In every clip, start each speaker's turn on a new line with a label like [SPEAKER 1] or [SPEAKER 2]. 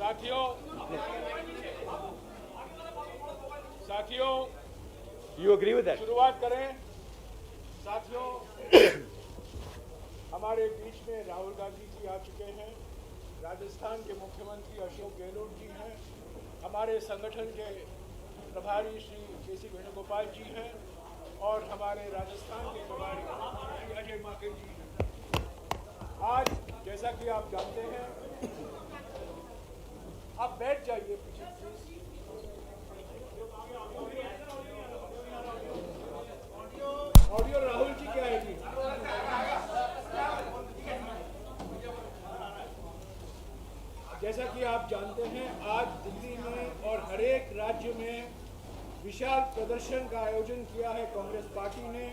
[SPEAKER 1] साथियों,
[SPEAKER 2] You agree with that?
[SPEAKER 1] शुरुआत करें। साथियों, हमारे बीच में राहुल गांधी जी आ चुके हैं, राजस्थान के मुख्यमंत्री अशोक गहलोत जी हैं, हमारे संगठन के प्रभारी श्री केसी वेणुगोपाल जी हैं और हमारे राजस्थान के प्रभारी श्री अजय माकन जी हैं। आज जैसा कि आप जानते हैं, आप बैठ जाइए पीछे प्लीज। ऑडियो राहुल जी क्या आएगी? जैसा कि आप जानते हैं, आज दिल्ली में और हर एक राज्य में विशाल प्रदर्शन का आयोजन किया है कांग्रेस पार्टी ने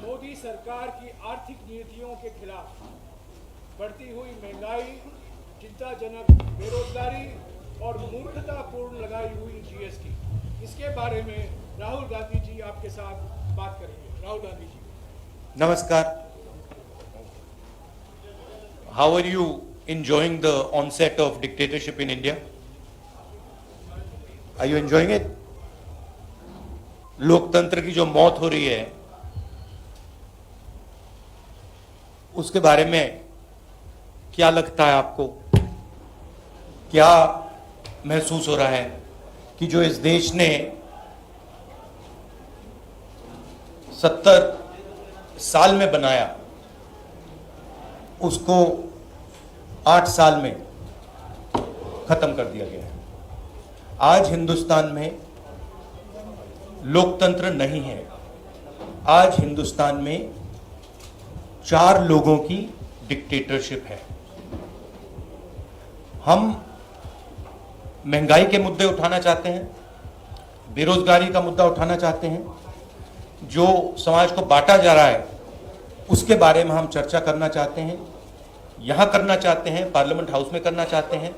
[SPEAKER 1] मोदी सरकार की आर्थिक नीतियों के खिलाफ। बढ़ती हुई महंगाई, चिंताजनक बेरोजगारी और मूर्खतापूर्ण लगाई हुई जीएसटी, इसके बारे में राहुल गांधी जी आपके साथ बात करेंगे। Rahul Gandhi ji.
[SPEAKER 3] Namaskar. How are you enjoying the onset of dictatorship in India? Are you enjoying it? लोकतंत्र की जो मौत हो रही है उसके बारे में क्या लगता है आपको? क्या महसूस हो रहा है कि जो इस देश ने 70 साल में बनाया उसको 8 साल में खत्म कर दिया गया है? आज हिंदुस्तान में लोकतंत्र नहीं है। आज हिंदुस्तान में 4 लोगों की डिक्टेटरशिप है। हम महंगाई के मुद्दे उठाना चाहते हैं, बेरोजगारी का मुद्दा उठाना चाहते हैं, जो समाज को बांटा जा रहा है उसके बारे में हम चर्चा करना चाहते हैं, यहां करना चाहते हैं, पार्लियामेंट हाउस में करना चाहते हैं।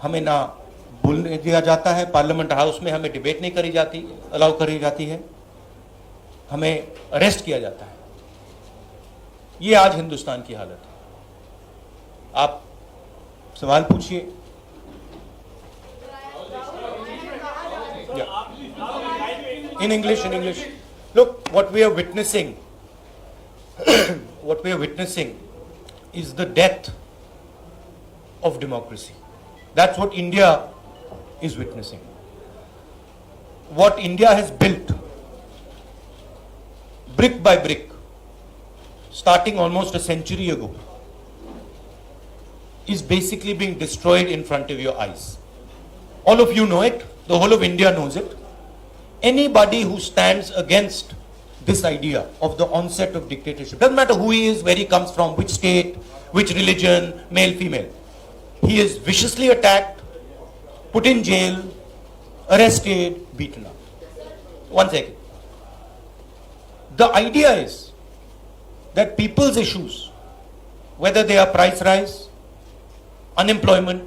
[SPEAKER 3] हमें ना बोलने दिया जाता है, पार्लियामेंट हाउस में हमें डिबेट नहीं करी जाती, अलाउ करी जाती है, हमें अरेस्ट किया जाता है। ये आज हिंदुस्तान की हालत है। आप सवाल पूछिए। In English. Look, what we are witnessing, is the death of democracy. That's what India is witnessing. What India has built, brick by brick, starting almost a century ago, is basically being destroyed in front of your eyes. All of you know it. The whole of India knows it. Anybody who stands against this idea of the onset of dictatorship, doesn't matter who he is, where he comes from, which state, which religion, male, female, he is viciously attacked, put in jail, arrested, beaten up. One second. The idea is that people's issues, whether they are price rise, unemployment,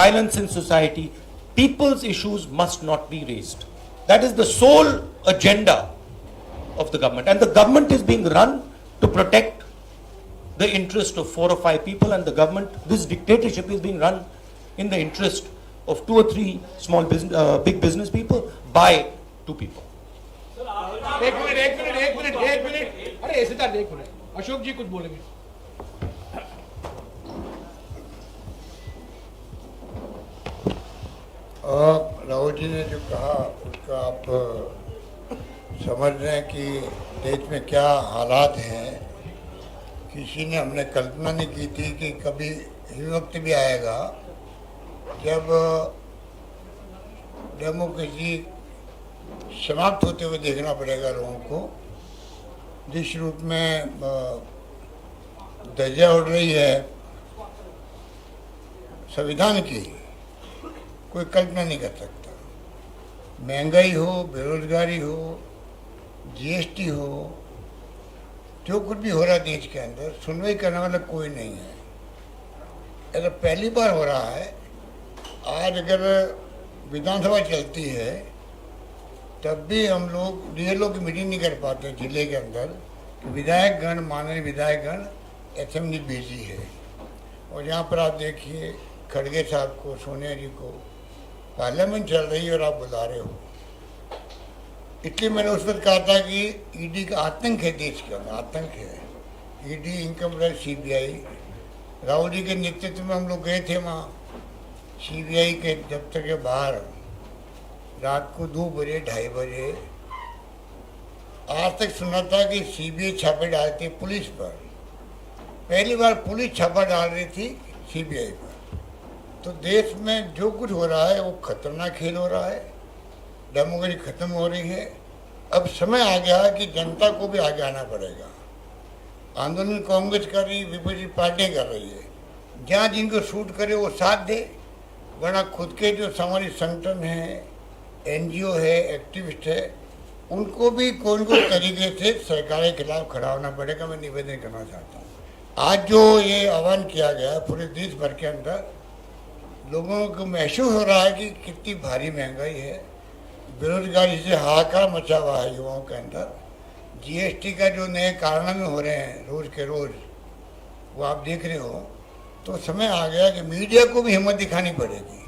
[SPEAKER 3] violence in society, people's issues must not be raised. That is the sole agenda of the government, and the government is being run to protect the interest of 4 or 5 people, and the government, this dictatorship is being run in the interest of 2 or 3 small business, big business people by 2 people.
[SPEAKER 1] एक minute. अरे ऐसे था, एक minute. Ashok जी कुछ बोलेंगे।
[SPEAKER 4] राहुल जी ने जो कहा उसका आप समझ रहे हैं कि देश में क्या हालात हैं। किसी ने हमने कल्पना नहीं की थी कि कभी ये वक्त भी आएगा जब डेमोक्रेसी समाप्त होते हुए देखना पड़ेगा लोगों को। जिस रूप में धज्जियां उड़ रही है संविधान की, कोई कल्पना नहीं कर सकता। महंगाई हो, बेरोजगारी हो, जीएसटी हो, जो कुछ भी हो रहा है देश के अंदर, सुनवाई करने वाला कोई नहीं है। ऐसा पहली बार हो रहा है। आज अगर विधानसभा चलती है तब भी हम लोग डीएलओ की मीटिंग नहीं कर पाते जिले के अंदर। माननीय विधायकगण असेंबली बिजी है। और यहाँ पर आप देखिए खड़गे साहब को, सोनिया जी को, पार्लियामेंट चल रही है और आप बुला रहे हो। इसलिए मैंने उस वक्त कहा था कि ईडी का आतंक है देश के अंदर, आतंक है। ED, income tax, CBI, Rahul ji के नेतृत्व में हम लोग गए थे वहाँ सीबीआई के दफ्तर के बाहर रात को 2 बजे 2:30 बजे। आज तक सुना था कि सीबीआई छापे डालती है पुलिस पर, पहली बार पुलिस छापा डाल रही थी सीबीआई पर। तो देश में जो कुछ हो रहा है वो खतरनाक खेल हो रहा है, डेमोक्रेसी खत्म हो रही है। अब समय आ गया है कि जनता को भी आगे आना पड़ेगा। आंदोलन कांग्रेस कर रही, विपक्षी पार्टियां कर रही है, जहाँ जिनको सूट करे वो साथ दे, वरना खुद के जो सामाजिक संगठन है, एनजीओ है, एक्टिविस्ट है, उनको भी कोई तरीके से सरकार के खिलाफ खड़ा होना पड़ेगा। मैं निवेदन करना चाहता हूँ, आज जो ये आह्वान किया गया पूरे देश भर के अंदर, लोगों को महसूस हो रहा है कि कितनी भारी महंगाई है, बेरोजगारी से हाहाकार मचा हुआ है युवाओं के अंदर, जीएसटी का जो नए कारनामे हो रहे हैं रोज के रोज, वो आप देख रहे हो। तो समय आ गया कि मीडिया को भी हिम्मत दिखानी पड़ेगी।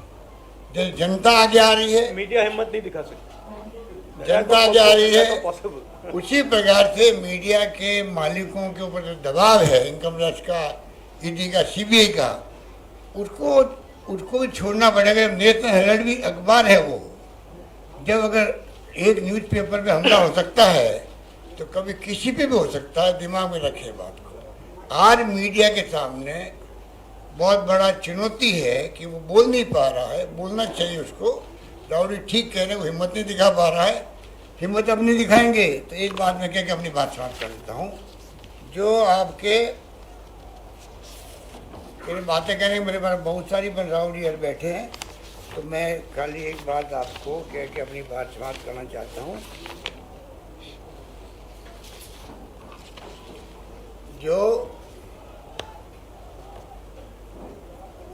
[SPEAKER 4] जब जनता आगे आ रही है,
[SPEAKER 2] मीडिया हिम्मत नहीं दिखा सकती,
[SPEAKER 4] जनता आगे आ रही है,
[SPEAKER 2] तो पॉसिबल।
[SPEAKER 4] उसी प्रकार से मीडिया के मालिकों के ऊपर जो दबाव है, इनकम टैक्स का, ईडी का, सीबीआई का, उसको भी छोड़ना पड़ेगा। नेशनल हेराल्ड भी अखबार है वो, जब अगर एक न्यूज़पेपर पे हमला हो सकता है तो कभी किसी पे भी हो सकता है, दिमाग में रखे बात को। आज मीडिया के सामने बहुत बड़ा चुनौती है कि वो बोल नहीं पा रहा है, बोलना चाहिए उसको। राहुल जी ठीक कह रहे हैं, वो हिम्मत नहीं दिखा पा रहा है, हिम्मत अब नहीं दिखाएंगे तो एक बात मैं कह के अपनी बात समाप्त कर देता हूँ। जो आपके मेरी बातें कहने मेरे पास बहुत सारी, पर राहुल जी बैठे हैं, तो मैं खाली एक बात आपको कह के अपनी बात समाप्त करना चाहता हूँ। जो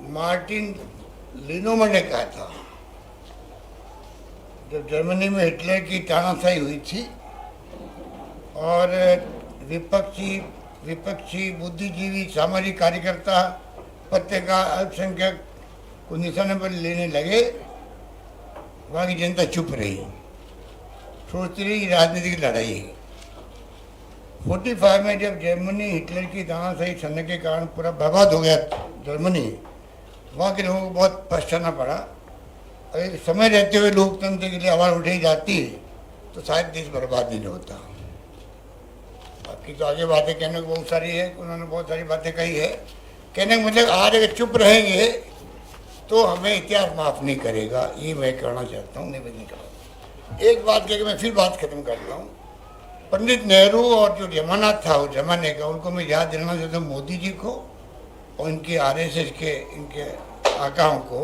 [SPEAKER 4] मार्टिन लिनोमन ने कहा था, जब जर्मनी में हिटलर की तानाशाही हुई थी और विपक्षी बुद्धिजीवी, सामाजिक कार्यकर्ता, पत्रकार, अल्पसंख्यक को निशाने पर लेने लगे, वहाँ की जनता चुप रही, सोचती रही राजनीतिक लड़ाई है। 45 में जब जर्मनी हिटलर की तानाशाही चलने के कारण पूरा बर्बाद हो गया जर्मनी, वहाँ के लोगों को बहुत पछताना पड़ा। अगर समय रहते हुए लोकतंत्र के लिए आवाज़ उठाई जाती तो शायद देश बर्बाद नहीं होता। बाकी तो आगे बातें कहने को बहुत सारी है, उन्होंने बहुत सारी बातें कही है। कहने का मतलब आज अगर चुप रहेंगे तो हमें इतिहास माफ़ नहीं करेगा, ये मैं कहना चाहता हूँ, निवेदन करना। एक बात कह के मैं फिर बात खत्म करता हूँ। पंडित नेहरू और जो जमाना था उस जमाने का, उनको मैं याद दिलाना चाहता हूँ, मोदी जी को और इनके आरएसएस के इनके आकाओं को।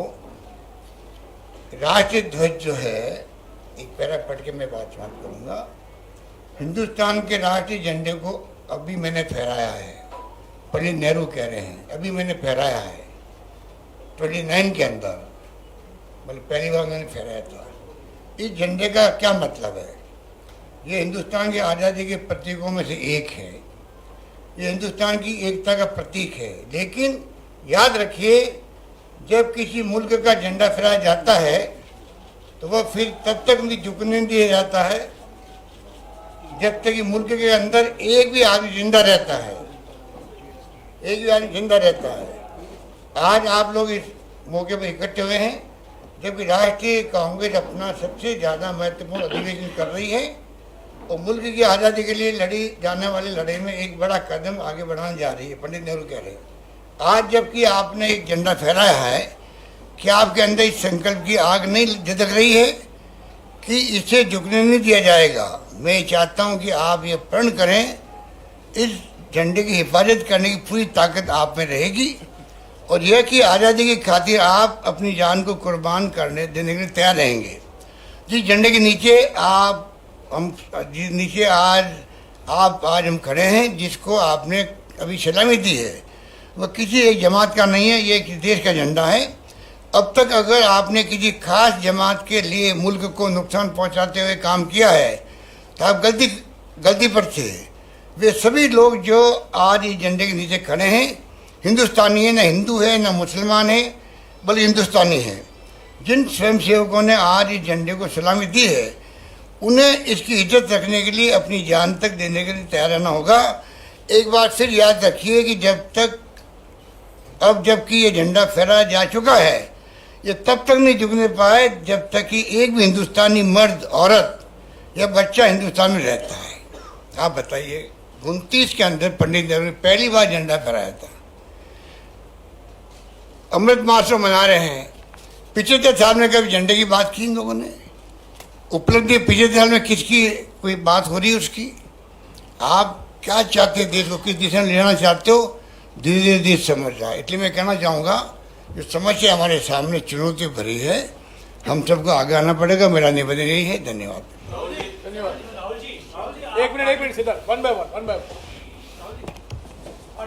[SPEAKER 4] राष्ट्रीय ध्वज जो है, एक पैरा पढ़ के मैं बात समाप्त करूँगा। हिंदुस्तान के राष्ट्रीय झंडे को अभी मैंने फहराया है, पंडित नेहरू कह रहे हैं, अभी मैंने फहराया है 29 के अंदर, मतलब पहली बार मैंने फहराया था। इस झंडे का क्या मतलब है? ये हिंदुस्तान की आज़ादी के प्रतीकों में से एक है, ये हिंदुस्तान की एकता का प्रतीक है। लेकिन याद रखिए, जब किसी मुल्क का झंडा फहराया जाता है तो वह फिर तब तक भी झुकने नहीं दिया जाता है जब तक कि मुल्क के अंदर एक भी आदमी जिंदा रहता है, एक भी आदमी जिंदा रहता है। आज आप लोग इस मौके पर इकट्ठे हुए हैं जबकि राष्ट्रीय कांग्रेस अपना सबसे ज़्यादा महत्वपूर्ण अधिवेशन कर रही है और मुल्क की आज़ादी के लिए लड़ी जाने वाली लड़ाई में एक बड़ा कदम आगे बढ़ाने जा रही है। पंडित नेहरू कह रहे हैं, आज जबकि आपने एक झंडा फहराया है, क्या आपके अंदर इस संकल्प की आग नहीं झलक रही है कि इसे झुकने नहीं दिया जाएगा? मैं चाहता हूं कि आप ये प्रण करें, इस झंडे की हिफाजत करने की पूरी ताकत आप में रहेगी और यह कि आज़ादी की खातिर आप अपनी जान को कुर्बान करने देने के लिए तैयार रहेंगे। जिस झंडे के नीचे आज हम खड़े हैं, जिसको आपने अभी सलामी दी है, वह किसी एक जमात का नहीं है, ये एक देश का झंडा है। अब तक अगर आपने किसी खास जमात के लिए मुल्क को नुकसान पहुंचाते हुए काम किया है तो आप गलती पर थे। वे सभी लोग जो आज इस झंडे के नीचे खड़े हैं हिंदुस्तानी है, न हिंदू है, न मुसलमान है, बल्कि हिंदुस्तानी हैं। जिन स्वयंसेवकों ने आज इस झंडे को सलामी दी है, उन्हें इसकी इज्जत रखने के लिए अपनी जान तक देने के लिए तैयार रहना होगा। एक बात फिर याद रखिए कि जबकि ये झंडा फहराया जा चुका है, ये तब तक नहीं झुकने पाए जब तक कि एक भी हिंदुस्तानी मर्द, औरत या बच्चा हिंदुस्तान में रहता है। आप बताइए, 29 के अंदर पंडित नेहरू ने पहली बार झंडा फहराया था। अमृत महोत्सव मना रहे हैं, पिछले साल में कभी झंडे की बात की इन लोगों ने? उपलब्धि पिछले साल में किसकी कोई बात हो रही है उसकी? आप क्या चाहते देश को, किस दिशा में लेना चाहते हो, धीरे धीरे देश समझ रहा है। इसलिए मैं कहना चाहूँगा, जो समस्या हमारे सामने चुनौती भरी है, हम सबको आगे आना पड़ेगा। मेरा निवेदन यही है। धन्यवाद।
[SPEAKER 1] एक minute Siddharth, one by one.
[SPEAKER 5] और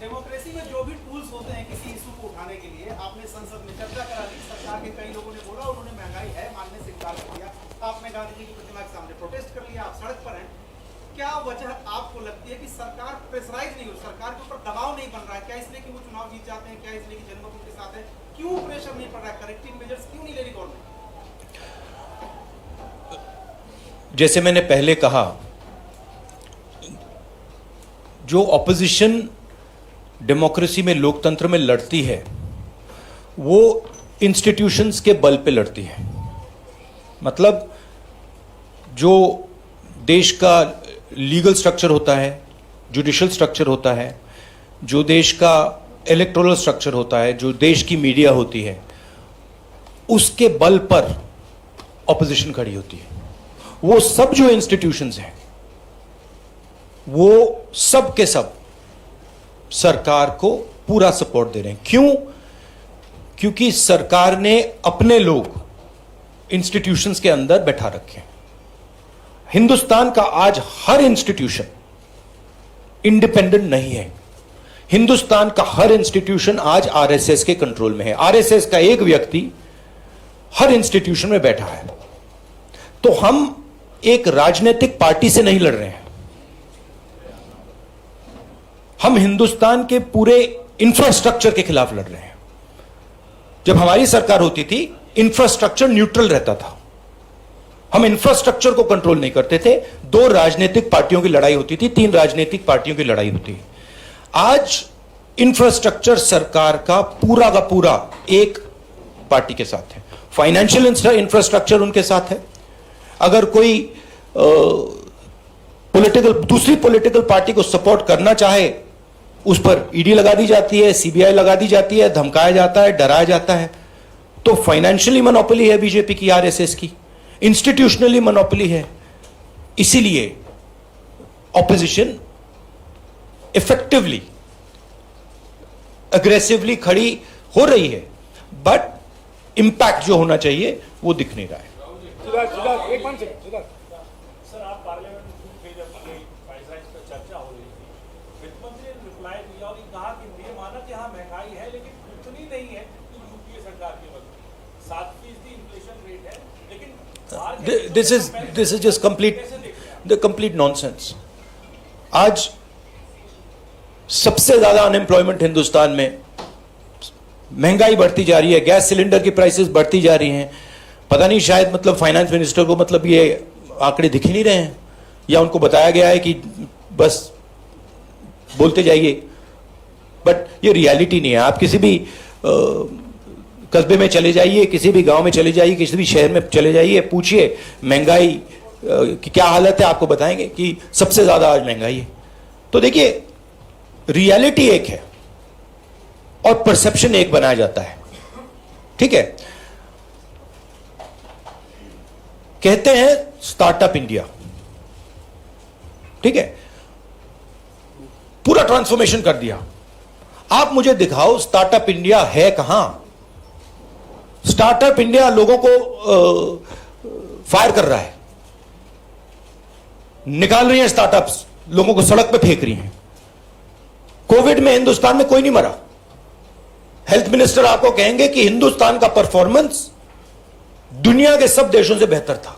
[SPEAKER 5] डेमोक्रेसी में जो भी टूल्स होते हैं किसी इशू को उठाने के लिए, आपने संसद में चर्चा करा दी। सरकार के कई लोगों ने बोला, उन्होंने महंगाई है मानने से इनकार कर दिया। आपने गांधी जी की प्रतिमा के सामने प्रोटेस्ट कर लिया, आप सड़क पर हैं। क्या वजह आपको लगती है कि सरकार प्रेशराइज नहीं हो, सरकार के ऊपर दबाव नहीं बन रहा है? क्या इसलिए कि वो चुनाव जीत जाते हैं? क्या इसलिए कि जनमत उनके साथ है? क्यों प्रेशर नहीं पड़ रहा है? करेक्टिव मेजर्स क्यों नहीं ले रही गवर्नमेंट?
[SPEAKER 3] जैसे मैंने पहले कहा, जो ऑपोजिशन डेमोक्रेसी में, लोकतंत्र में लड़ती है, वो इंस्टीट्यूशंस के बल पे लड़ती है। मतलब जो देश का लीगल स्ट्रक्चर होता है, जुडिशियल स्ट्रक्चर होता है, जो देश का इलेक्टोरल स्ट्रक्चर होता है, जो देश की मीडिया होती है, उसके बल पर ऑपोजिशन खड़ी होती है। वो सब जो इंस्टीट्यूशंस हैं, वो सब के सब सरकार को पूरा सपोर्ट दे रहे हैं। क्यों? क्योंकि सरकार ने अपने लोग इंस्टीट्यूशंस के अंदर बैठा रखे हैं। हिंदुस्तान का आज हर इंस्टीट्यूशन इंडिपेंडेंट नहीं है। हिंदुस्तान का हर इंस्टीट्यूशन आज आरएसएस के कंट्रोल में है। आरएसएस का एक व्यक्ति हर इंस्टीट्यूशन में बैठा है। तो हम एक राजनीतिक पार्टी से नहीं लड़ रहे हैं, हम हिंदुस्तान के पूरे इंफ्रास्ट्रक्चर के खिलाफ लड़ रहे हैं। जब हमारी सरकार होती थी, इंफ्रास्ट्रक्चर न्यूट्रल रहता था, हम इंफ्रास्ट्रक्चर को कंट्रोल नहीं करते थे। 2 राजनीतिक पार्टियों की लड़ाई होती थी, 3 राजनीतिक पार्टियों की लड़ाई होती है। आज इंफ्रास्ट्रक्चर सरकार का पूरा एक पार्टी के साथ है। फाइनेंशियल इंफ्रास्ट्रक्चर उनके साथ है। अगर कोई दूसरी पॉलिटिकल पार्टी को सपोर्ट करना चाहे, उस पर ईडी लगा दी जाती है, सीबीआई लगा दी जाती है, धमकाया जाता है, डराया जाता है। तो फाइनेंशियली मोनोपोली है बीजेपी की, आरएसएस की, इंस्टीट्यूशनली मोनोपोली है। इसीलिए ऑपोजिशन इफेक्टिवली, अग्रेसिवली खड़ी हो रही है, बट इंपैक्ट जो होना चाहिए वो दिख नहीं रहा है।
[SPEAKER 1] सिद्धार्थ, एक मिनट सिद्धार्थ।
[SPEAKER 2] सर, आप पार्लियामेंट में जब प्राइस राइज पर चर्चा हो रही थी, वित्त मंत्री ने रिप्लाई दिया और कहा कि ये माना कि हाँ महंगाई है, लेकिन उतनी नहीं है कि यूपीए सरकार के वक्त 7% इन्फ्लेशन रेट है, लेकिन
[SPEAKER 3] this is just complete nonsense. आज सबसे ज्यादा अनएम्प्लॉयमेंट हिंदुस्तान में, महंगाई बढ़ती जा रही है, गैस सिलेंडर की प्राइसेस बढ़ती जा रही हैं। पता नहीं, शायद मतलब फाइनेंस मिनिस्टर को मतलब ये आंकड़े दिख ही नहीं रहे हैं, या उनको बताया गया है कि बस बोलते जाइए, बट ये रियलिटी नहीं है। आप किसी भी कस्बे में चले जाइए, किसी भी गांव में चले जाइए, किसी भी शहर में चले जाइए, पूछिए महंगाई की क्या हालत है, आपको बताएंगे कि सबसे ज्यादा आज महंगाई है। तो देखिए, रियलिटी एक है और परसेप्शन एक बनाया जाता है, ठीक है। कहते हैं स्टार्टअप इंडिया, ठीक है, पूरा ट्रांसफॉर्मेशन कर दिया। आप मुझे दिखाओ स्टार्टअप इंडिया है कहां? स्टार्टअप इंडिया लोगों को फायर कर रहा है, निकाल रही है स्टार्टअप्स, लोगों को सड़क पे फेंक रही हैं। कोविड में हिंदुस्तान में कोई नहीं मरा। हेल्थ मिनिस्टर आपको कहेंगे कि हिंदुस्तान का परफॉर्मेंस दुनिया के सब देशों से बेहतर था।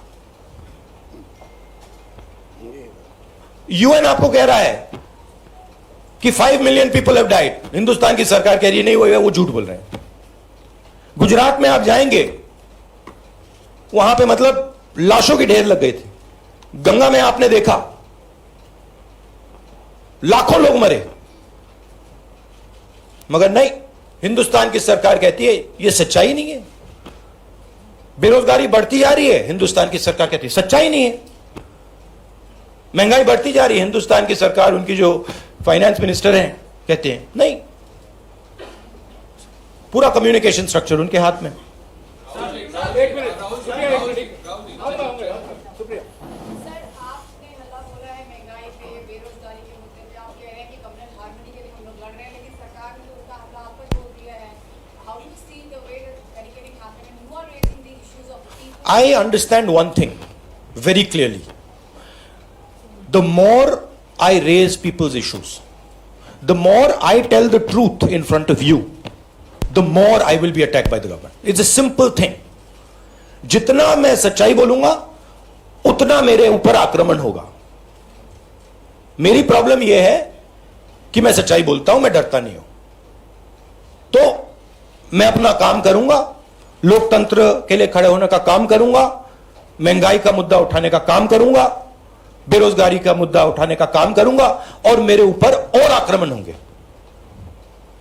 [SPEAKER 3] यूएन आपको कह रहा है कि 5 million people have died, Hindustan की सरकार कह रही है नहीं हुआ, वो झूठ बोल रहे हैं। गुजरात में आप जाएंगे, वहां पे मतलब लाशों के ढेर लग गए थे। गंगा में आपने देखा लाखों लोग मरे, मगर नहीं, हिंदुस्तान की सरकार कहती है यह सच्चाई नहीं है। बेरोजगारी बढ़ती जा रही है, हिंदुस्तान की सरकार कहती है सच्चाई नहीं है। महंगाई बढ़ती जा रही है, हिंदुस्तान की सरकार, उनकी जो फाइनेंस मिनिस्टर हैं, कहते हैं नहीं। पूरा कम्युनिकेशन स्ट्रक्चर उनके हाथ में।
[SPEAKER 1] एक मिनट, सुप्रिया।
[SPEAKER 6] सर, आपने हल्ला बोला है महंगाई पे, बेरोजगारी के मुद्दे पे। आप कह रहे हैं कि कम्युनल हार्मनी के लिए हम लोग लड़ रहे हैं, लेकिन सरकार ने उसका हमला आप पर छोड़ दिया है। How do you see the way that dedicating happening and you are raising the issues of people?
[SPEAKER 3] I understand one thing very clearly. The more I raise people's issues, the more I tell the truth in front of you, the more I will be attacked by the government. It's a simple thing. जितना मैं सच्चाई बोलूंगा उतना मेरे ऊपर आक्रमण होगा। मेरी प्रॉब्लम यह है कि मैं सच्चाई बोलता हूं, मैं डरता नहीं हूं। तो मैं अपना काम करूंगा, लोकतंत्र के लिए खड़े होने का काम करूंगा, महंगाई का मुद्दा उठाने का काम करूंगा, बेरोजगारी का मुद्दा उठाने का काम करूंगा, और मेरे ऊपर और आक्रमण होंगे।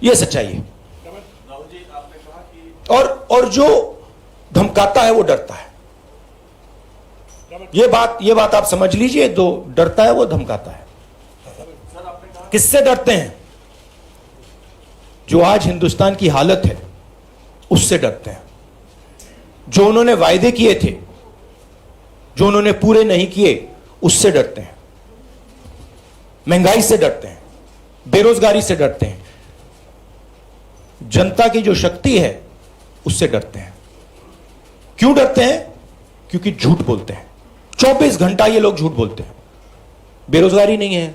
[SPEAKER 3] यह सच्चाई है।
[SPEAKER 2] राहुल जी, आपने कहा कि
[SPEAKER 3] और जो धमकाता है वो डरता है। ये बात आप समझ लीजिए, जो डरता है वो धमकाता है।
[SPEAKER 2] सर आपने कहा
[SPEAKER 3] किससे डरते हैं? जो आज हिंदुस्तान की हालत है उससे डरते हैं। जो उन्होंने वायदे किए थे, जो उन्होंने पूरे नहीं किए, उससे डरते हैं। महंगाई से डरते हैं, बेरोजगारी से डरते हैं, जनता की जो शक्ति है उससे डरते हैं। क्यों डरते हैं? क्योंकि झूठ बोलते हैं। 24 घंटा ये लोग झूठ बोलते हैं। बेरोजगारी नहीं है,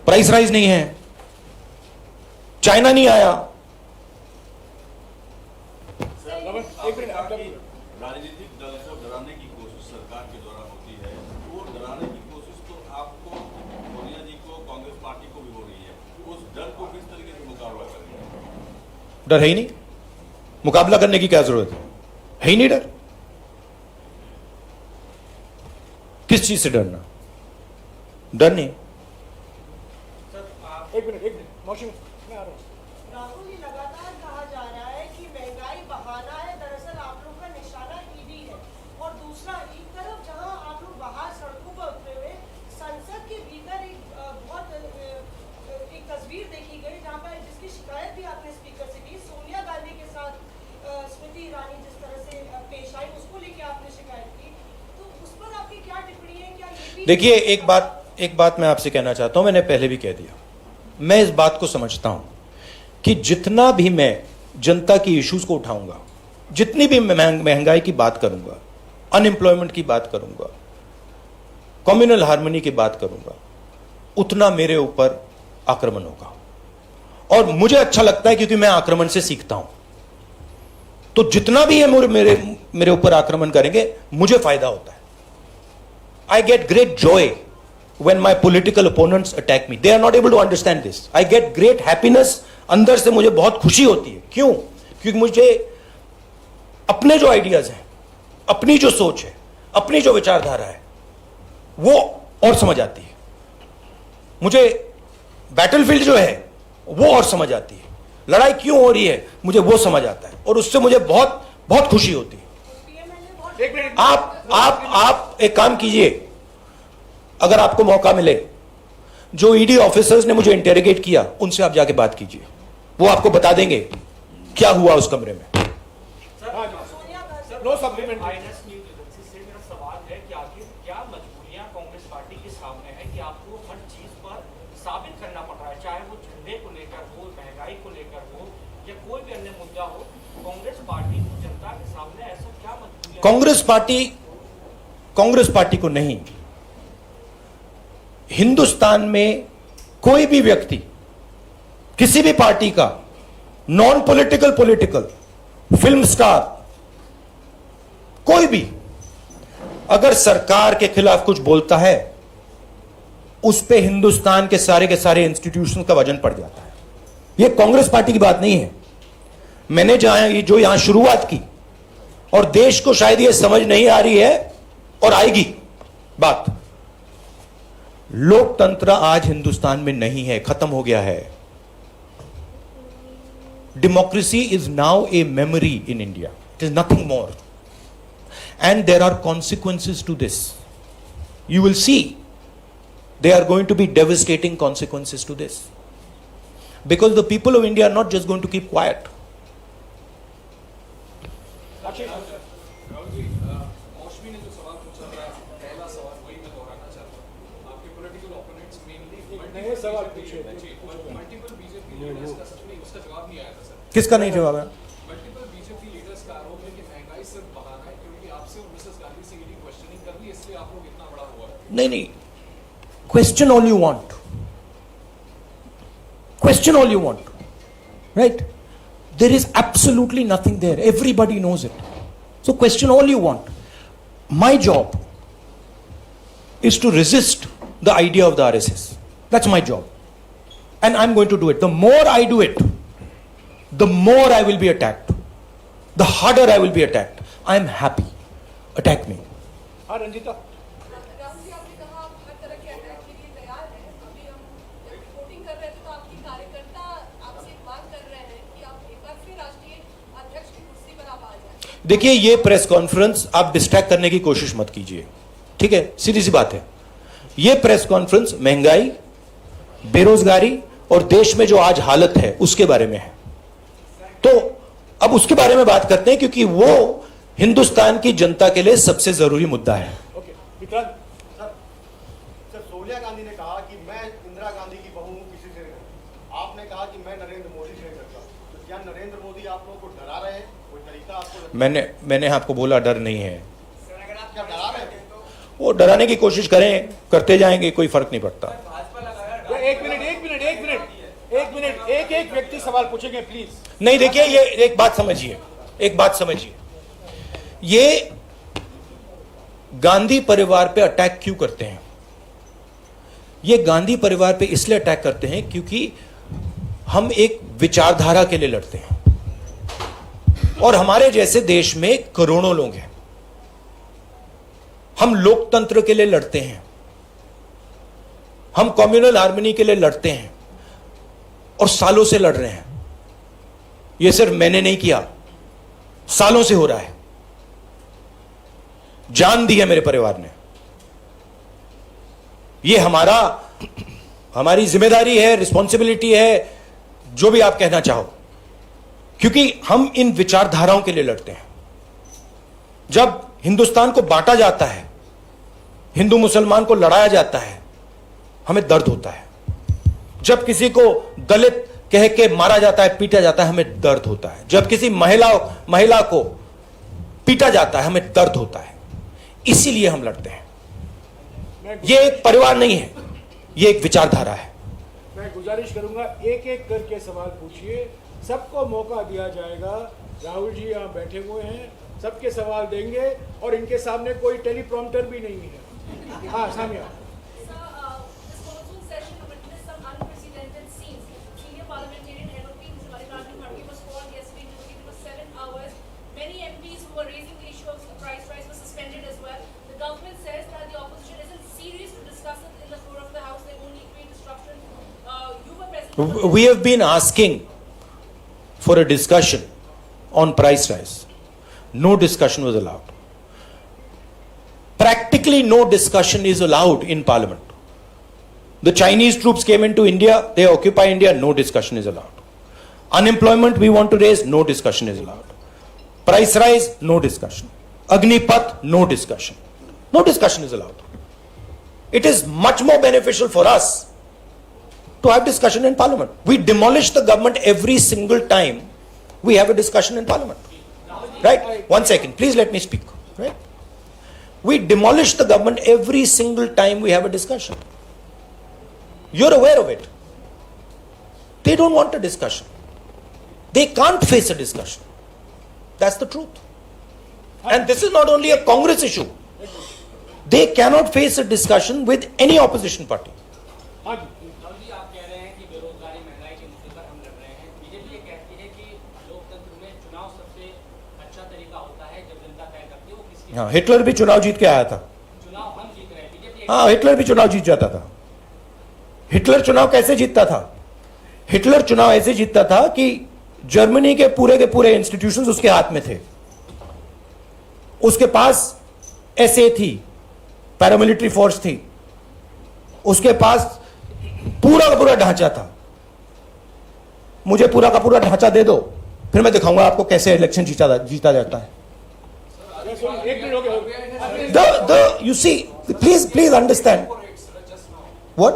[SPEAKER 3] प्राइस राइज नहीं है, चाइना नहीं आया।
[SPEAKER 1] एक मिनट, आप
[SPEAKER 7] राजनीतिक दल को डराने की कोशिश सरकार के द्वारा होती है। वो डराने की कोशिश तो आपको, सोनिया जी को, कांग्रेस पार्टी को भी हो रही है। उस डर को किस तरीके से मुकाबला करेंगे?
[SPEAKER 3] डर है ही नहीं, मुकाबला करने की क्या जरूरत है ही नहीं डर। किस चीज से डरना? डर नहीं।
[SPEAKER 1] एक मिनट, मौसम मैं आ रहा हूं।
[SPEAKER 8] राहुल जी, लगातार कहा जा रहा है कि महंगाई बहाना है, दरअसल आप लोग का निशाना ईडी है। और दूसरा, एक तरफ जहां आप लोग बाहर सड़कों पर उतरे हुए, संसद के भीतर एक तस्वीर देखी गई जहां पर, जिसकी शिकायत भी आपने स्पीकर से की, सोनिया गांधी के साथ स्मृति ईरानी जिस तरह से पेश आई, उसको लेके आपने शिकायत की। तो उस पर आपकी क्या टिप्पणी है? क्या ये भी
[SPEAKER 3] देखिए, एक बात मैं आपसे कहना चाहता हूं, मैंने पहले भी कह दिया। मैं इस बात को समझता हूं कि जितना भी मैं जनता की इश्यूज को उठाऊंगा, जितनी भी महंगाई की बात करूंगा, अनएम्प्लॉयमेंट की बात करूंगा, कम्युनल हार्मनी की बात करूंगा, उतना मेरे ऊपर आक्रमण होगा। और मुझे अच्छा लगता है, क्योंकि मैं आक्रमण से सीखता हूं। तो जितना भी ये मेरे ऊपर आक्रमण करेंगे, मुझे फायदा होता है। I get great Joy when my political opponents attack me. They are not able to understand this. I get great happiness. अंदर से मुझे बहुत खुशी होती है। क्यों? क्योंकि मुझे अपने जो आइडियाज हैं, अपनी जो सोच है, अपनी जो विचारधारा है, वो और समझ आती है। मुझे बैटलफील्ड जो है वो और समझ आती है। लड़ाई क्यों हो रही है, मुझे वो समझ आता है, और उससे मुझे बहुत बहुत खुशी होती है।
[SPEAKER 1] एक मिनट,
[SPEAKER 3] आप एक काम कीजिए, अगर आपको मौका मिले, जो ईडी ऑफिसर्स ने मुझे इंटेरोगेट किया, उनसे आप जाके बात कीजिए। वो आपको बता देंगे क्या हुआ उस कमरे में।
[SPEAKER 1] No supplement.
[SPEAKER 9] IANS news agency से मेरा सवाल है कि आखिर क्या मजबूरियां कांग्रेस पार्टी के सामने है कि आपको हर चीज पर साबित करना पड़ रहा है, चाहे वो झंडे को लेकर हो, महंगाई को लेकर हो, या कोई भी अन्य मुद्दा हो। कांग्रेस पार्टी को जनता के सामने ऐसा क्या मजबूरियां?
[SPEAKER 3] कांग्रेस पार्टी को नहीं, हिंदुस्तान में कोई भी व्यक्ति, किसी भी पार्टी का, non political, political, film star, कोई भी अगर सरकार के खिलाफ कुछ बोलता है, उस पे हिंदुस्तान के सारे इंस्टीट्यूशन का वजन पड़ जाता है। यह कांग्रेस पार्टी की बात नहीं है। मैंने जो यहां शुरुआत की, और देश को शायद ये समझ नहीं आ रही है और आएगी बात, लोकतंत्र आज हिंदुस्तान में नहीं है, खत्म हो गया है. Democracy is now a memory in India. It is nothing more. And there are consequences to this. You will see there are going to be devastating consequences to this, because the people of India are not just going to keep quiet.
[SPEAKER 10] Rahul ji, Mausami ने जो सवाल पूछा था, पहला सवाल वही मैं दोहराना चाहता हूँ. आपके पॉलिटिकल ओपोनेंट्स मेनली
[SPEAKER 1] नए सवाल पूछे.
[SPEAKER 10] मल्टीपल बीजेपी लीडर्स का सच में उसका जवाब नहीं आया था सर.
[SPEAKER 3] किसका नहीं जवाब है?
[SPEAKER 10] मल्टीपल बीजेपी लीडर्स का आरोप है कि महंगाई सिर्फ बहाना है, क्योंकि आपसे और मिसेस गांधी से ईडी क्वेश्चनिंग कर ली, इसलिए आप लोग इतना बड़ा हुआ.
[SPEAKER 3] नहीं, question all you want. Question all you want. Right? There is absolutely nothing there. Everybody knows it. So question all you want. My job is to resist the idea of the RSS. That's my job. And I'm going to do it. The more I do it, the more I will be attacked. The harder I will be attacked. I am happy. Attack me.
[SPEAKER 1] हाँ रंजीता.
[SPEAKER 6] राहुल जी, आपने कहा आप हर तरह के attack के लिए तैयार हैं. अभी हम जब रिपोर्टिंग कर रहे थे तो आपकी कार्यकर्ता आपसे एक मांग कर रहे हैं कि आप एक बार फिर राष्ट्रीय अध्यक्ष की कुर्सी पर आप आ जाएं.
[SPEAKER 3] देखिए, ये प्रेस कॉन्फ्रेंस आप डिस्ट्रैक्ट करने की कोशिश मत कीजिए. ठीक है, सीधी सी बात है. ये प्रेस कॉन्फ्रेंस महंगाई, बेरोजगारी और देश में जो आज हालत है उसके बारे में है. तो अब उसके बारे में बात करते हैं, क्योंकि वो हिंदुस्तान की जनता के लिए सबसे जरूरी मुद्दा है.
[SPEAKER 1] ओके विक्रांत.
[SPEAKER 5] सर, सोनिया गांधी ने कहा कि मैं इंदिरा गांधी की बहू हूं, किसी से नहीं. आपने कहा कि मैं नरेंद्र मोदी से नहीं डरता. तो क्या नरेंद्र मोदी आप लोगों को डरा रहे हैं? कोई तरीका आपको
[SPEAKER 3] मैंने आपको बोला डर नहीं है.
[SPEAKER 5] क्या डरा रहे हैं?
[SPEAKER 3] वो डराने की कोशिश करें, करते जाएंगे, कोई फर्क नहीं पड़ता.
[SPEAKER 1] एक मिनट, एक व्यक्ति सवाल पूछेंगे प्लीज.
[SPEAKER 3] नहीं, देखिए, ये एक बात समझिए. ये गांधी परिवार पे अटैक क्यों करते हैं? ये गांधी परिवार पे इसलिए अटैक करते हैं क्योंकि हम एक विचारधारा के लिए लड़ते हैं, और हमारे जैसे देश में करोड़ों लोग हैं. हम लोकतंत्र के लिए लड़ते हैं, हम कम्युनल हार्मनी के लिए लड़ते हैं, और सालों से लड़ रहे हैं. यह सिर्फ मैंने नहीं किया, सालों से हो रहा है. जान दी है मेरे परिवार ने. यह हमारी जिम्मेदारी है, रिस्पॉन्सिबिलिटी है, जो भी आप कहना चाहो, क्योंकि हम इन विचारधाराओं के लिए लड़ते हैं. जब हिंदुस्तान को बांटा जाता है, हिंदू मुसलमान को लड़ाया जाता है, हमें दर्द होता है. जब किसी को दलित कह के मारा जाता है, पीटा जाता है, हमें दर्द होता है. जब किसी महिला को पीटा जाता है, हमें दर्द होता है. इसीलिए हम लड़ते हैं. यह एक परिवार नहीं है, यह एक विचारधारा है.
[SPEAKER 1] मैं गुजारिश करूंगा एक एक करके सवाल पूछिए, सबको मौका दिया जाएगा. राहुल जी यहाँ बैठे हुए हैं, सबके सवाल देंगे, और इनके सामने कोई टेलीप्रॉम्प्टर भी नहीं है. हाँ Samia.
[SPEAKER 3] We have been asking for a discussion on price rise. No discussion was allowed. Practically no discussion is allowed in parliament. The Chinese troops came into India, they occupy India, no discussion is allowed. Unemployment we want to raise, no discussion is allowed. Price rise, no discussion. Agnipath, no discussion. No discussion is allowed. It is much more beneficial for us to have discussion in parliament. We demolish the government every single time we have a discussion in parliament. Right? 1 second, please let me speak. Right? We demolish the government every single time we have a discussion. You're aware of it. They don't want a discussion. They can't face a discussion. That's the truth. And this is not only a Congress issue. They cannot face a discussion with any opposition party.
[SPEAKER 9] जी आप कह रहे हैं कि बेरोजगारी महंगाई के मुद्दे पर हम लड़ रहे हैं. बीजेपी भी ये कहती है कि लोकतंत्र में चुनाव सबसे अच्छा तरीका होता है जब जनता तय करती है वो किसकी।
[SPEAKER 3] हाँ, हिटलर भी चुनाव जीत के आया था।
[SPEAKER 9] चुनाव हम जीत रहे हैं, बीजेपी।
[SPEAKER 3] हाँ, हिटलर भी चुनाव जीत जाता था। हिटलर चुनाव कैसे जीतता था? हिटलर चुनाव ऐसे जीतता था कि जर्मनी के पूरे इंस्टीट्यूशंस उसके हाथ में थे। उसके पास एसए थी, पैरामिलिट्री फोर्स थी, उसके पास पूरा का पूरा ढांचा था। मुझे पूरा का पूरा ढांचा दे दो, फिर मैं दिखाऊंगा आपको कैसे इलेक्शन जीता जाता है।
[SPEAKER 1] एक मिनट हो गया।
[SPEAKER 3] You see, please understand. What?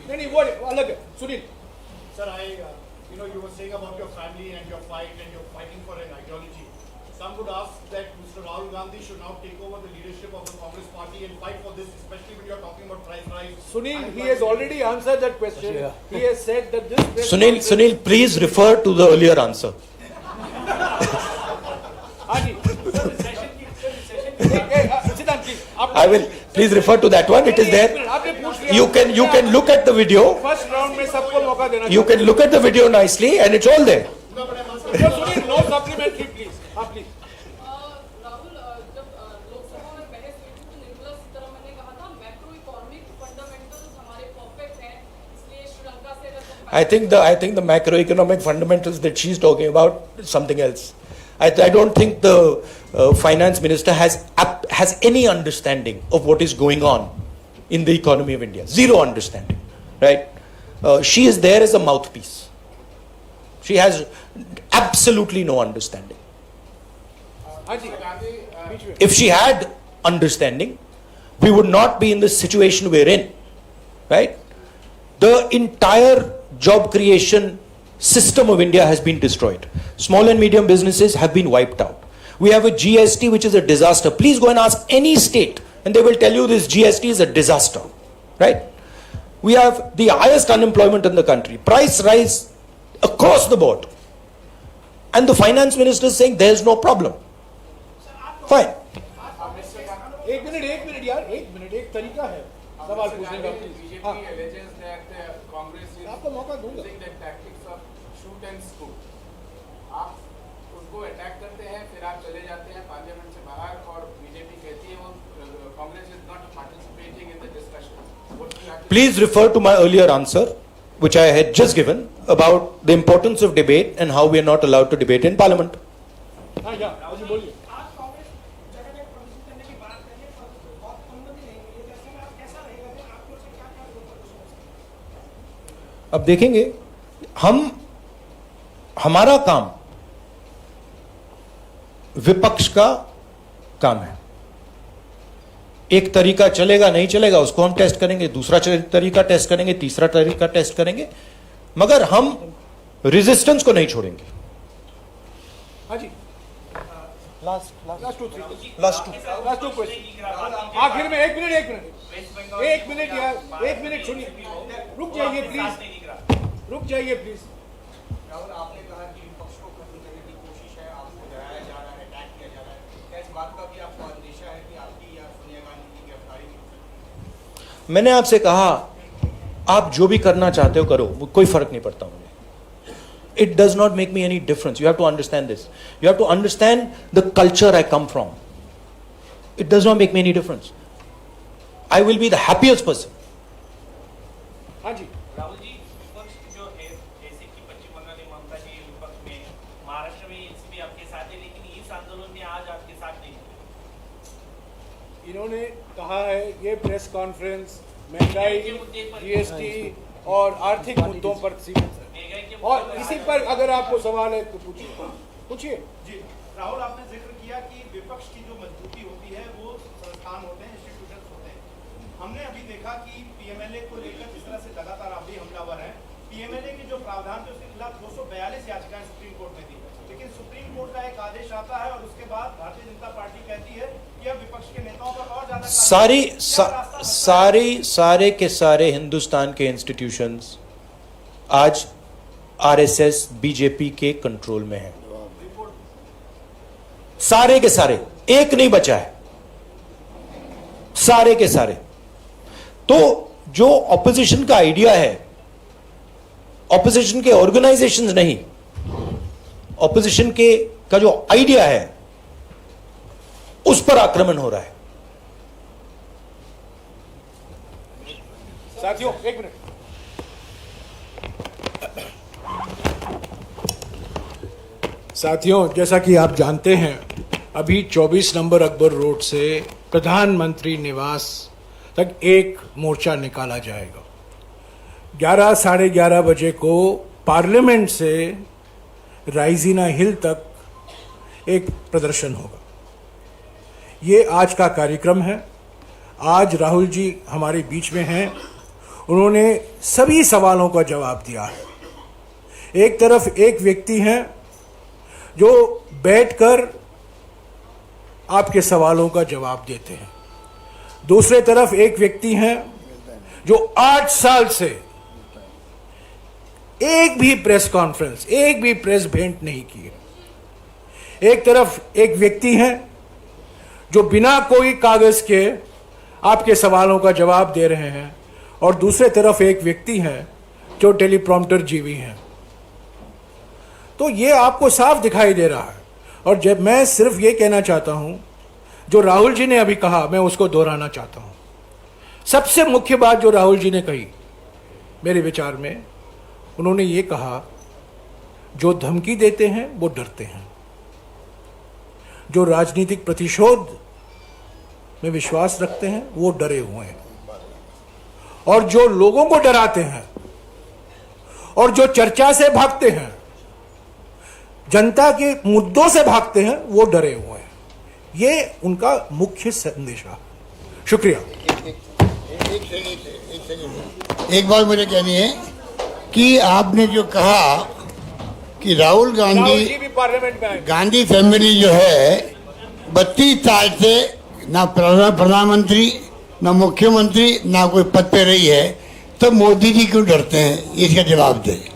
[SPEAKER 1] नहीं वो अलग है। Sunil
[SPEAKER 11] Sir, you were saying about your family and your fight and you're fighting for an ideology. Some would ask that Mr. Rahul Gandhi should now take over the leadership of the Congress party and fight for this, especially when you're talking about price rise.
[SPEAKER 1] Sunil, he has already answered that question. He has said that this
[SPEAKER 3] Sunil, please refer to the earlier answer.
[SPEAKER 1] हाँ जी। सिद्धांत please
[SPEAKER 3] I will please refer to that one. It is there.
[SPEAKER 1] आपने पूछ लिया।
[SPEAKER 3] You can look at the video.
[SPEAKER 1] First round में सबको मौका देना
[SPEAKER 3] You can look at the video nicely, and it's all there.
[SPEAKER 1] Sunil no supplementary please. हाँ please.
[SPEAKER 6] Rahul, जब लोकसभा में बहस हुई थी तो निर्मला सीतारमण ने कहा था मैक्रो इकोनॉमिक फंडामेंटल्स हमारे परफेक्ट हैं, इसलिए श्रीलंका से अगर
[SPEAKER 3] I think the macroeconomic fundamentals that she's talking about is something else. I don't think the finance minister has any understanding of what is going on in the economy of India. Zero understanding, right? She is there as a mouthpiece. She has absolutely no understanding.
[SPEAKER 1] हाँ जी। बीच में।
[SPEAKER 3] If she had understanding, we would not be in the situation we're in, right? The entire job creation system of India has been destroyed. Small and medium businesses have been wiped out. We have a GST which is a disaster. Please go and ask any state and they will tell you this GST is a disaster, right? We have the highest unemployment in the country. Price rise across the board. And the finance minister is saying there is no problem. Fine.
[SPEAKER 1] एक minute यार, एक minute, एक तरीका है सवाल पूछने का। Please. हाँ। आपको मौका दूंगा।
[SPEAKER 10] आप उनको अटैक करते हैं, फिर आप चले जाते हैं पार्लियामेंट से बाहर और बीजेपी कहती है वो Congress is not participating in the discussion.
[SPEAKER 3] Please refer to my earlier answer, which I had just given, about the importance of debate and how we are not allowed to debate in Parliament.
[SPEAKER 1] हाँ या मुझे बोलिए।
[SPEAKER 8] आज कांग्रेस जगह जगह प्रदर्शन करने की बात कर रही है, बहुत अनुमति नहीं मिली, ऐसे में आप कैसा रहेगा फिर आपकी ओर से क्या क्या प्रदर्शन हो सकता है?
[SPEAKER 3] अब देखेंगे, हमारा काम विपक्ष का काम है। एक तरीका चलेगा नहीं चलेगा उसको हम टेस्ट करेंगे, दूसरा तरीका टेस्ट करेंगे, तीसरा तरीका टेस्ट करेंगे, मगर हम रेजिस्टेंस को नहीं छोड़ेंगे।
[SPEAKER 1] हाँ जी। Last to question. आखिर में एक मिनट यार, एक मिनट सुनिए। रुक जाइए प्लीज।
[SPEAKER 5] राहुल, आपने कहा कि विपक्ष को खत्म करने की कोशिश है, आपको डराया जा रहा है, अटैक किया जा रहा है, क्या इस बात का भी आपको अंदेशा है कि आपकी या सोनिया गांधी की गिरफ्तारी भी हो सकती है?
[SPEAKER 3] मैंने आपसे कहा आप जो भी करना चाहते हो करो, कोई फर्क नहीं पड़ता मुझे। It does not make me any difference. You have to understand this. You have to understand the culture I come from. It does not make me any difference. I will be the happiest person.
[SPEAKER 1] हाँ जी।
[SPEAKER 9] राहुल जी, विपक्ष जो है जैसे कि पश्चिम बंगाल में ममता जी विपक्ष में, महाराष्ट्र में एनसीपी आपके साथ है, लेकिन इस आंदोलन में आज आपके साथ नहीं है।
[SPEAKER 1] इन्होंने कहा है ये प्रेस कॉन्फ्रेंस महंगाई, जीएसटी और आर्थिक मुद्दों पर सीमित है, और इसी पर अगर आपको सवाल है तो पूछिए।
[SPEAKER 5] जी राहुल, आपने जिक्र किया कि विपक्ष की जो मजबूती होती है वो संस्थान होते हैं, इंस्टीट्यूशंस होते हैं। हमने अभी देखा कि पीएमएलए को लेकर जिस तरह से लगातार आप भी हमलावर हैं, पीएमएलए के जो प्रावधान थे उसके खिलाफ 242 याचिकाएं सुप्रीम कोर्ट में दी, लेकिन सुप्रीम कोर्ट का एक आदेश आता है और उसके बाद भारतीय जनता पार्टी कहती है कि अब विपक्ष के नेताओं पर और ज्यादा
[SPEAKER 3] सारे के सारे हिंदुस्तान के इंस्टीट्यूशंस आज आरएसएस बीजेपी के कंट्रोल में है। सारे के सारे, एक नहीं बचा है, सारे के सारे। तो जो ऑपोजिशन का आइडिया है ऑपोजिशन के ऑर्गेनाइजेशंस नहीं, ऑपोजिशन के का जो आइडिया है उस पर आक्रमण हो रहा है।
[SPEAKER 1] साथियों एक मिनट, साथियों जैसा कि आप जानते हैं अभी 24 नंबर अकबर रोड से प्रधानमंत्री निवास तक एक मोर्चा निकाला जाएगा। 11 साढ़े 11 बजे को पार्लियामेंट से राइजीना हिल तक एक प्रदर्शन होगा। ये आज का कार्यक्रम है। आज राहुल जी हमारे बीच में हैं, उन्होंने सभी सवालों का जवाब दिया है। एक तरफ एक व्यक्ति हैं जो बैठकर आपके सवालों का जवाब देते हैं, दूसरे तरफ एक व्यक्ति हैं जो 8 साल से एक भी प्रेस कॉन्फ्रेंस, एक भी प्रेस भेंट नहीं की है। एक तरफ एक व्यक्ति हैं जो बिना कोई कागज के आपके सवालों का जवाब दे रहे हैं, और दूसरे तरफ एक व्यक्ति हैं जो टेलीप्रॉम्प्टर जीवी हैं। तो ये आपको साफ दिखाई दे रहा है। और जब मैं सिर्फ ये कहना चाहता हूं, जो राहुल जी ने अभी कहा मैं उसको दोहराना चाहता हूं। सबसे मुख्य बात जो राहुल जी ने कही मेरे विचार में, उन्होंने ये कहा जो धमकी देते हैं वो डरते हैं, जो राजनीतिक प्रतिशोध में विश्वास रखते हैं वो डरे हुए हैं, और जो लोगों को डराते हैं और जो चर्चा से भागते हैं, जनता के मुद्दों से भागते हैं, वो डरे हुए हैं। ये उनका मुख्य संदेश है। शुक्रिया।
[SPEAKER 4] एक बात मुझे कहनी है कि आपने जो कहा कि राहुल गांधी
[SPEAKER 1] भी पार्लियामेंट में आए,
[SPEAKER 4] गांधी फैमिली जो है 32 साल से ना प्रधानमंत्री ना मुख्यमंत्री ना कोई पद पे रही है, तो मोदी जी क्यों डरते हैं? इसका जवाब दें।